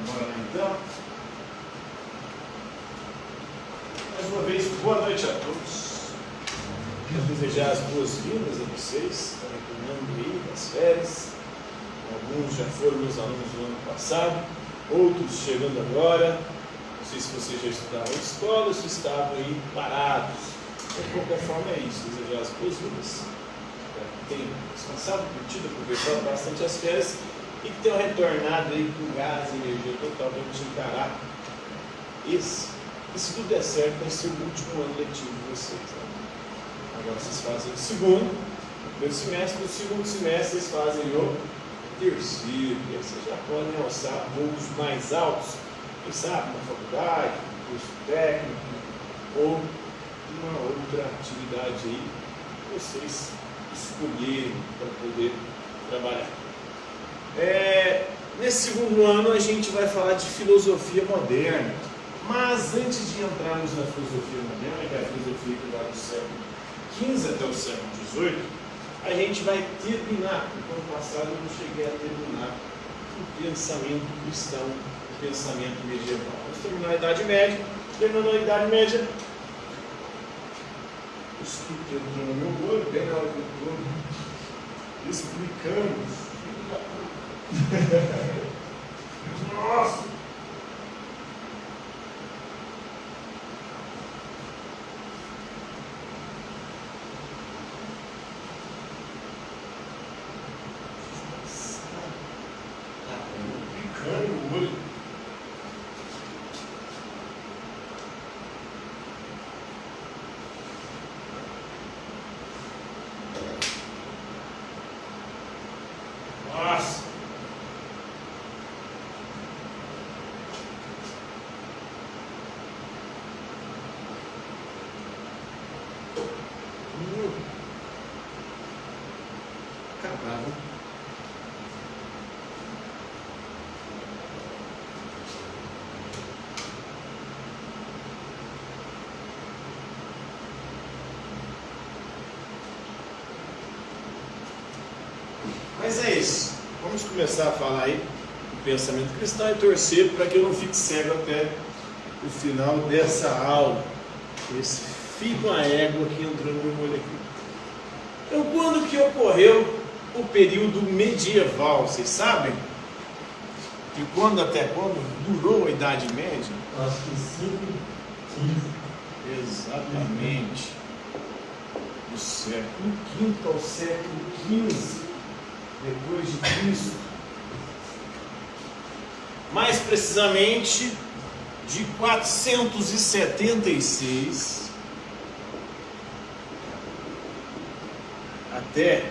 Bora lá então. Mais uma vez, boa noite a todos. Quero desejar as boas-vindas a vocês, estão retornando aí das férias. Alguns já foram meus alunos do ano passado, outros chegando agora. Não sei se vocês já estudaram em escola ou se estavam aí parados. De qualquer forma é isso, desejar as boas-vindas. Tenham descansado, curtido, aproveitado bastante as férias e que tenham retornado aí com gás e energia total para a gente encarar esse. E se tudo der certo, vai ser o último ano letivo de vocês. Né? Agora vocês fazem o segundo, primeiro semestre, no segundo semestre vocês fazem o terceiro, e aí vocês já podem alçar voos mais altos, quem sabe na faculdade, curso técnico, ou uma outra atividade aí que vocês escolherem para poder trabalhar. Nesse segundo ano a gente vai falar de filosofia moderna, mas antes de entrarmos na filosofia moderna, que é a filosofia que vai do século XV até o século XVIII, a gente vai terminar, porque no ano passado eu não cheguei a terminar o pensamento cristão, o pensamento medieval. Vamos terminar a Idade Média. Terminando a Idade Média, o escrito entrou no meu olho, bem na hora que eu estou explicando. Nossa! Mas é isso. Vamos começar a falar aí do pensamento cristão e torcer para que eu não fique cego até o final dessa aula. Esse filho de uma égua que entrou no meu olho aqui. Então, quando que ocorreu o período medieval? Vocês sabem? De quando até quando durou a Idade Média? Acho que 5, 15. Exatamente. Do século V ao século XV. Depois de Cristo, mais precisamente de 476 até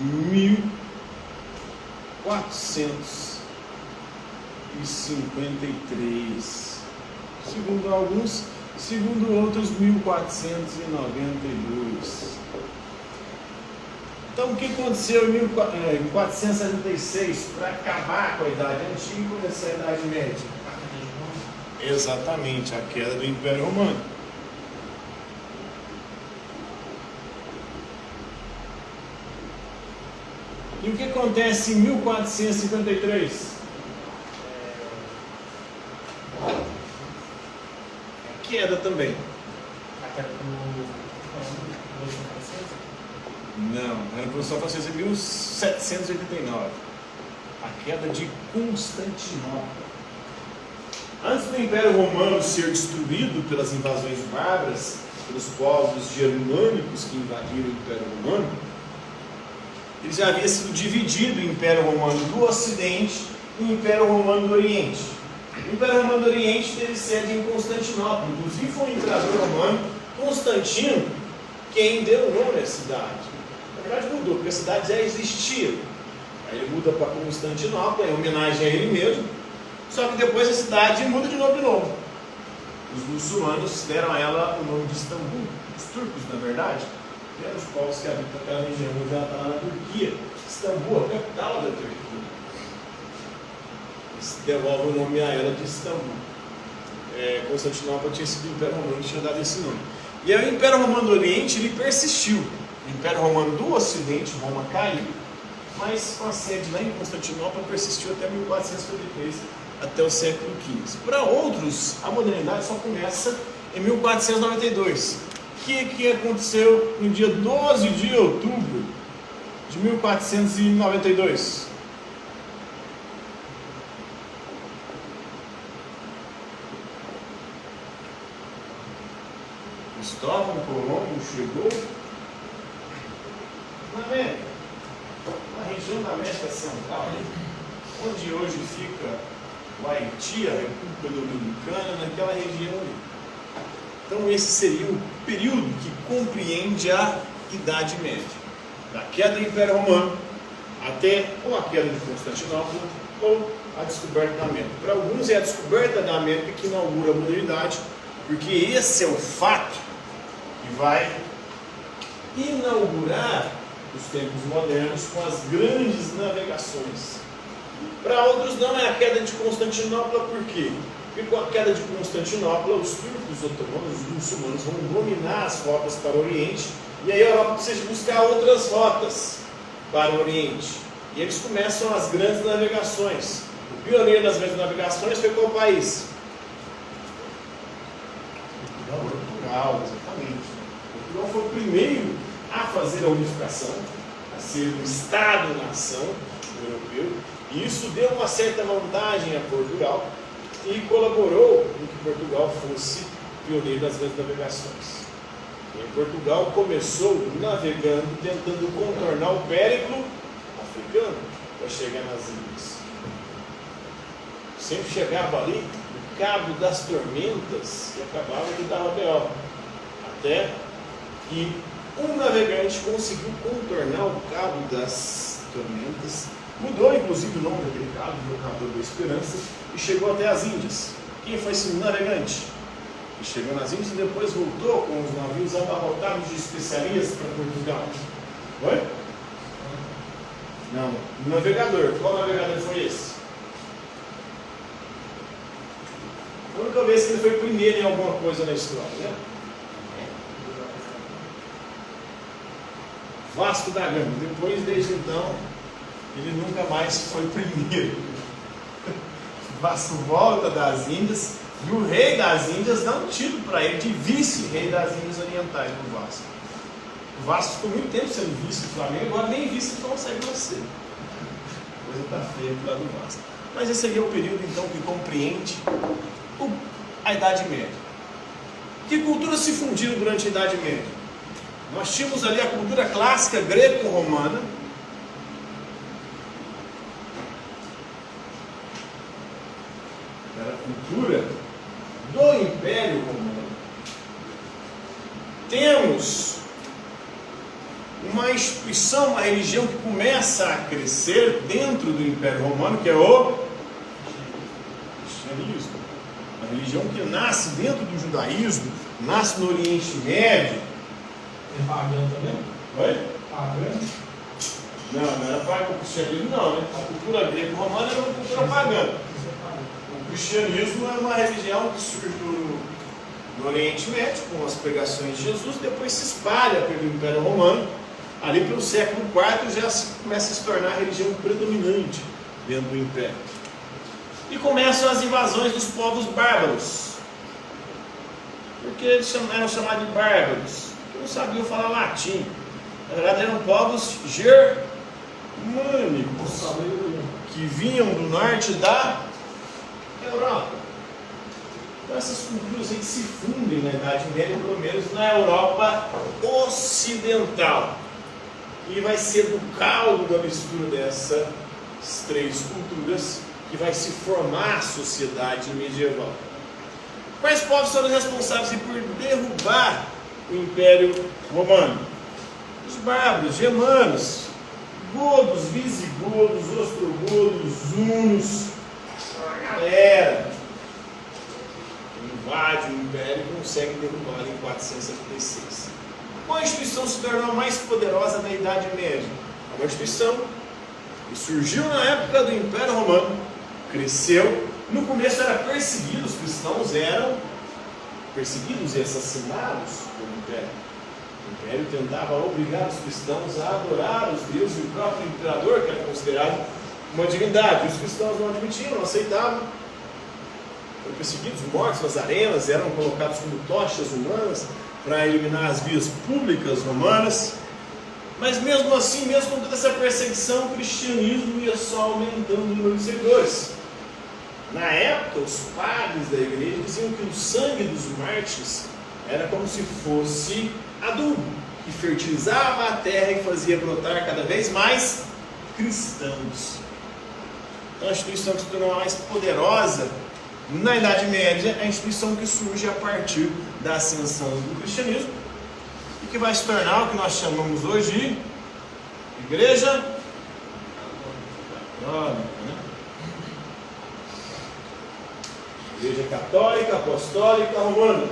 1453, segundo alguns, segundo outros 1492. Então, o que aconteceu em 1476 para acabar com a Idade Antiga e começar a Idade Média? Exatamente, a queda do Império Romano. E o que acontece em 1453? Queda também. A queda do Não, a Revolução Francesa em 1789. A queda de Constantinopla. Antes do Império Romano ser destruído pelas invasões bárbaras, pelos povos germânicos que invadiram o Império Romano, ele já havia sido dividido o Império Romano do Ocidente e o Império Romano do Oriente. O Império Romano do Oriente teve sede em Constantinopla. Inclusive foi um imperador romano, Constantino, quem deu o nome à cidade. Na verdade mudou, porque a cidade já existia. Aí ele muda para Constantinopla, em homenagem a ele mesmo. Só que depois a cidade muda de novo. Os muçulmanos deram a ela o nome de Istambul. Os turcos, na verdade, eram os povos que habitam aquela região, hoje ela está lá na Turquia. Istambul, a capital da Turquia. Eles devolvem o nome a ela de Istambul. Constantinopla tinha sido o Império Romano que tinha dado esse nome. E aí o Império Romano do Oriente ele persistiu. O Império Romano do Ocidente, Roma, caiu, mas com a sede lá em Constantinopla persistiu até 1453, até o século XV. Para outros, a modernidade só começa em 1492. O que aconteceu no dia 12 de outubro de 1492? Cristóvão Colombo chegou na América, na região da América Central, onde hoje fica o Haiti, a República Dominicana, naquela região ali. Então esse seria o período que compreende a Idade Média, da queda do Império Romano até ou a queda de Constantinopla ou a descoberta da América. Para alguns é a descoberta da América que inaugura a modernidade, porque esse é o fato que vai inaugurar os tempos modernos com as grandes navegações. Para outros não, é a queda de Constantinopla. Por quê? Porque com a queda de Constantinopla, os turcos otomanos, os muçulmanos, vão dominar as rotas para o Oriente, e aí a Europa precisa de buscar outras rotas para o Oriente. E eles começam as grandes navegações. O pioneiro das grandes navegações foi qual país? Portugal, exatamente. Portugal foi o primeiro a fazer a unificação, a ser um Estado-nação europeu, e isso deu uma certa vantagem a Portugal e colaborou em que Portugal fosse pioneiro das grandes navegações. E Portugal começou navegando, tentando contornar o périplo africano para chegar nas Índias. Sempre chegava ali no Cabo das Tormentas e acabava de dar B.O. Até que um navegante conseguiu contornar o Cabo das Tormentas, mudou inclusive o nome daquele cabo, o Cabo da Esperança, e chegou até as Índias. Quem foi esse navegante? E chegou nas Índias e depois voltou com os navios abarrotados de especiarias para Portugal. Foi? Não. O navegador. Qual navegador foi esse? A única vez que ele foi primeiro em alguma coisa na história, né? Vasco da Gama. Depois, desde então, ele nunca mais foi primeiro. Vasco volta das Índias e o rei das Índias dá um título para ele de vice-rei das Índias Orientais do Vasco. O Vasco ficou muito tempo sendo vice do Flamengo, agora nem vice consegue ser. A coisa está feia do lado do Vasco. Mas esse aí é o período então que compreende a Idade Média. Que culturas se fundiram durante a Idade Média? Nós tínhamos ali a cultura clássica greco-romana, era a cultura do Império Romano. Temos uma instituição, uma religião que começa a crescer dentro do Império Romano, que é o cristianismo. Uma religião que nasce dentro do judaísmo, nasce no Oriente Médio. É pagão também? Oi? Pagão? Não era pagão. O cristianismo não, né? A cultura greco-romana era uma cultura pagã. O cristianismo é uma religião que surge no Oriente Médio, com as pregações de Jesus, depois se espalha pelo Império Romano. Ali pelo século IV já começa a se tornar a religião predominante dentro do Império. E começam as invasões dos povos bárbaros. Por que eles eram chamados de bárbaros? Porque não sabiam falar latim. Na verdade eram povos germânicos, que vinham do norte da Europa. Então essas culturas aí se fundem na Idade Média, pelo menos na Europa Ocidental. E vai ser do caldo da mistura dessas três culturas que vai se formar a sociedade medieval. Quais povos foram responsáveis por derrubar o Império Romano? Os bárbaros, germanos, godos, visigodos, ostrogodos, hunos. A galera invade o Império e consegue derrubar em 476. Qual instituição se tornou a mais poderosa na Idade Média? Uma instituição que surgiu na época do Império Romano, cresceu, no começo era perseguido, os cristãos eram perseguidos e assassinados pelo Império. O Império tentava obrigar os cristãos a adorar os deuses e o próprio imperador, que era considerado uma divindade. Os cristãos não admitiam, não aceitavam, foram perseguidos, mortos nas arenas, eram colocados como tochas humanas para iluminar as vias públicas romanas. Mas mesmo assim, mesmo com toda essa perseguição, o cristianismo ia só aumentando o número de seguidores. Na época, os padres da igreja diziam que o sangue dos mártires era como se fosse adubo, que fertilizava a terra e fazia brotar cada vez mais cristãos. Então a instituição que se tornou mais poderosa na Idade Média é a instituição que surge a partir da ascensão do cristianismo e que vai se tornar o que nós chamamos hoje de Igreja Católica, né? Igreja Católica, Apostólica, Romana.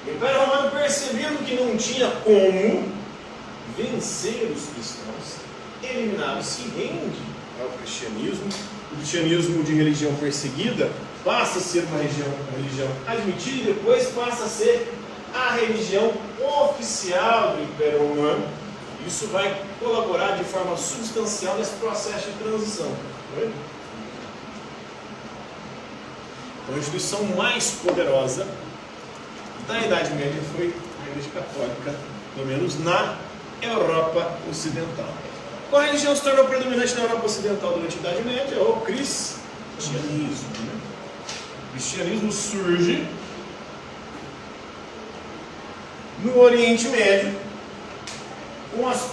O Império Romano, percebendo que não tinha como vencer os cristãos, eliminado, se rende ao cristianismo. O cristianismo de religião perseguida passa a ser uma religião admitida e depois passa a ser a religião oficial do Império Romano. Isso vai colaborar de forma substancial nesse processo de transição. Então, a instituição mais poderosa da Idade Média foi a Igreja Católica, pelo menos na Europa Ocidental. Qual religião se tornou predominante na Europa Ocidental durante a Idade Média? O cristianismo. O cristianismo surge no Oriente Médio com as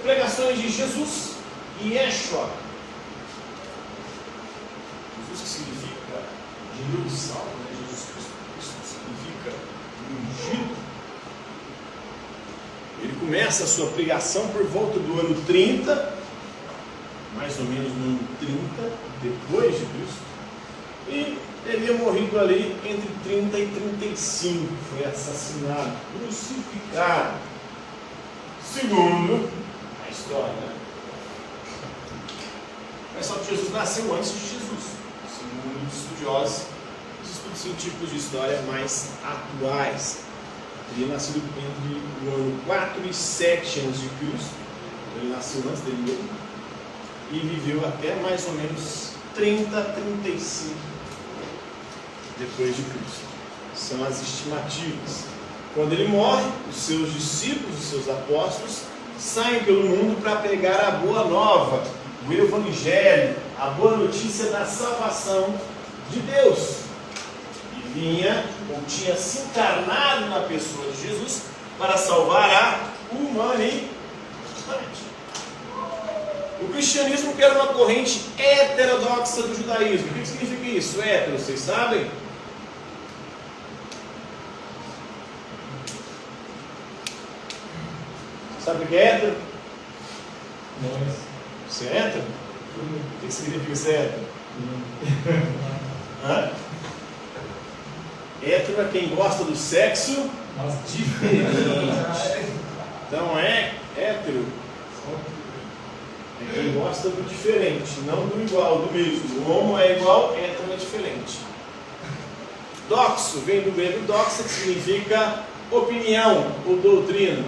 pregações de Jesus e Yeshua. Jesus, que significa Deus salvo, né? Jesus Cristo significa ungido. Ele começa a sua pregação por volta do ano 30, mais ou menos no ano 30 depois de Cristo, e teria morrido ali entre 30 e 35, foi assassinado, crucificado, segundo a história, né? Mas só que Jesus nasceu antes de Jesus, segundo os estudiosos, os estudos científicos de história mais atuais. Ele nasceu entre o ano 4 e 7 a.C. Ele nasceu antes dele mesmo e viveu até mais ou menos 30, 35 depois de Cristo. São as estimativas. Quando ele morre, os seus discípulos, os seus apóstolos, saem pelo mundo para pregar a boa nova, o Evangelho, a boa notícia da salvação de Deus. E vinha, ou tinha se encarnado na pessoa de Jesus para salvar a humanidade. O cristianismo que era uma corrente heterodoxa do judaísmo. O que significa isso? Hétero, vocês sabem? Sabe o que é hétero? Você é hétero? O que significa ser hétero? Hã? Hétero é quem gosta do sexo diferente. Então é hétero. É quem gosta do diferente, não do igual, do mesmo. O homo é igual, hétero é diferente. Doxo vem do grego doxa, que significa opinião ou doutrina.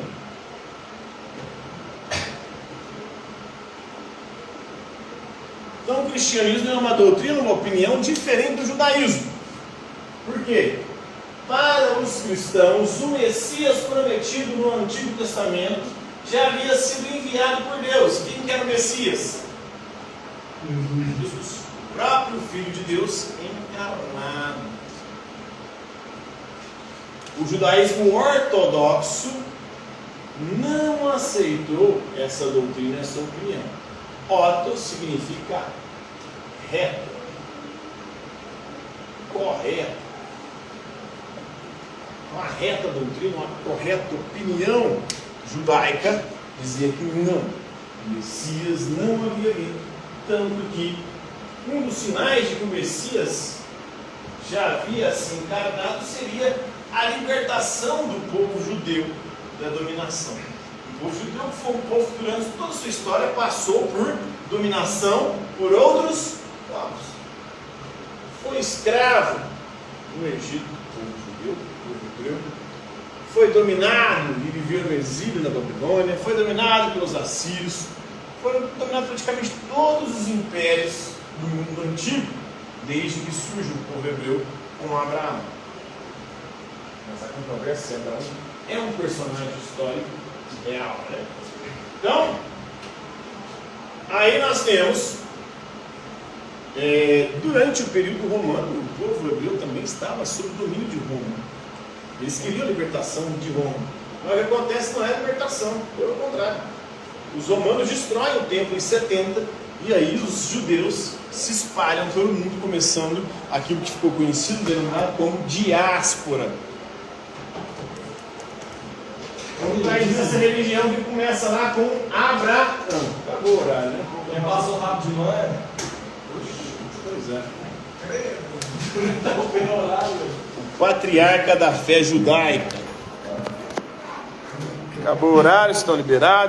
Então o cristianismo é uma doutrina, uma opinião diferente do judaísmo. Por quê? Para os cristãos, o Messias prometido no Antigo Testamento já havia sido enviado por Deus. Quem que era o Messias? Jesus, o próprio Filho de Deus encarnado. O judaísmo ortodoxo não aceitou essa doutrina, essa opinião. Orto significa reto, correto. Uma reta doutrina, uma correta opinião judaica dizia que não, o Messias não havia vindo. Tanto que um dos sinais de que o Messias já havia se encarnado seria a libertação do povo judeu da dominação. O povo judeu foi um povo que durante toda a sua história passou por dominação por outros povos. Foi escravo no Egito, o povo judeu, o povo hebreu. Foi dominado e viveu no exílio na Babilônia. Foi dominado pelos assírios. Foram dominados praticamente todos os impérios do mundo antigo, desde que surge o povo hebreu com Abraão. Mas a controvérsia é Abraão é um personagem histórico real, né? Então, aí nós temos, durante o período romano, o povo hebreu também estava sob o domínio de Roma. Eles queriam a libertação de Roma. Mas o que acontece não é a libertação, pelo contrário. Os romanos destroem o templo em 70, e aí os judeus se espalham pelo mundo, começando aquilo que ficou conhecido, denominado como diáspora. Então aí diz essa religião que começa lá com Abraão. Acabou o horário, né? Passou rápido demais. Pois é. Tá no horário. O patriarca da fé judaica. Acabou o horário, estão liberados.